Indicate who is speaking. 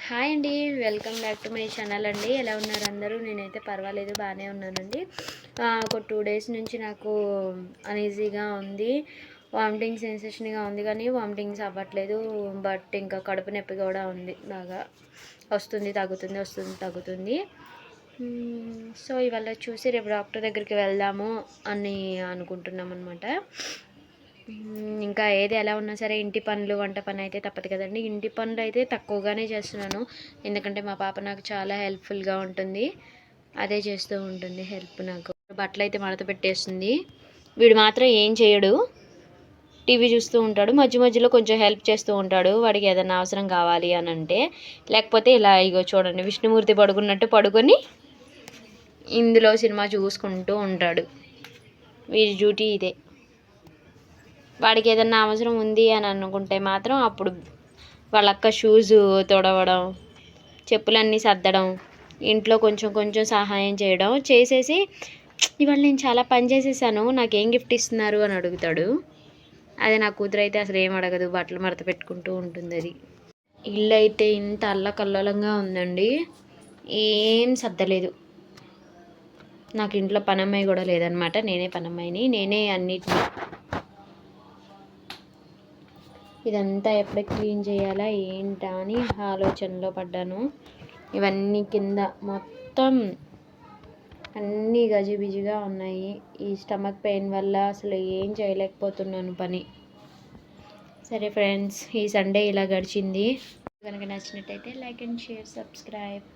Speaker 1: Hi అండి, welcome back to my channel అండి. ఎలా ఉన్నారు అందరూ? నేనైతే పర్వాలేదు, బాగానే ఉన్నానండి. ఒక 2 డేస్ నుంచి నాకు అన్ఈజీగా ఉంది, వామిటింగ్ సెన్సేషన్గా ఉంది, కానీ వామిటింగ్స్ అవ్వట్లేదు. బట్ ఇంకా కడుపు నొప్పి కూడా ఉంది, బాగా వస్తుంది తగ్గుతుంది, వస్తుంది తగ్గుతుంది. సో ఇవాళ చూసి రేపు డాక్టర్ దగ్గరికి వెళ్దాము అని అనుకుంటున్నాం అనమాట. ఇంకా ఏది ఎలా ఉన్నా సరే ఇంటి పనులు, వంట పని అయితే తప్పదు కదండి. ఇంటి పనులు అయితే తక్కువగానే చేస్తున్నాను, ఎందుకంటే మా పాప నాకు చాలా హెల్ప్ఫుల్గా ఉంటుంది. అదే చేస్తూ ఉంటుంది హెల్ప్. నాకు బట్టలు అయితే మడత పెట్టేస్తుంది, వీడు మాత్రం ఏం చేయడు, టీవీ చూస్తూ ఉంటాడు. మధ్య మధ్యలో కొంచెం హెల్ప్ చేస్తూ ఉంటాడు, వాడికి ఏదైనా అవసరం కావాలి అని అంటే. లేకపోతే ఇలా ఇగో చూడండి, విష్ణుమూర్తి పడుకున్నట్టు పడుకొని ఇందులో సినిమా చూసుకుంటూ ఉంటాడు. వీడి డ్యూటీ ఇదే. వాడికి ఏదన్నా అవసరం ఉంది అని అనుకుంటే మాత్రం అప్పుడు వాళ్ళ అక్క షూస్ తొడవడం, చెప్పులన్నీ సర్దడం, ఇంట్లో కొంచెం కొంచెం సహాయం చేయడం చేసేసి, ఇవాళ నేను చాలా పని చేసేసాను, నాకేం గిఫ్ట్ ఇస్తున్నారు అని అడుగుతాడు. అదే నా కూతురు అయితే అసలు ఏం అడగదు, బట్టలు మడత పెట్టుకుంటూ ఉంటుంది. అది ఇల్లు అయితే ఇంత అల్లకల్లోలంగా ఉందండి, ఏం సర్దలేదు. నాకు ఇంట్లో పనమ్మాయి కూడా లేదనమాట, నేనే పనమ్మాయిని, నేనే అన్నిటిని. ఇదంతా ఎప్పుడు క్లీన్ చేయాలా ఏంటా అని ఆలోచనలో పడ్డాను. ఇవన్నీ కింద మొత్తం అన్నీ గజిబిజిగా ఉన్నాయి. ఈ స్టమక్ పెయిన్ వల్ల అసలు ఏం చేయలేకపోతున్నాను పని. సరే ఫ్రెండ్స్, ఈ సండే ఇలా గడిచింది. కనుక నచ్చినట్టయితే లైక్ అండ్ షేర్, సబ్స్క్రైబ్.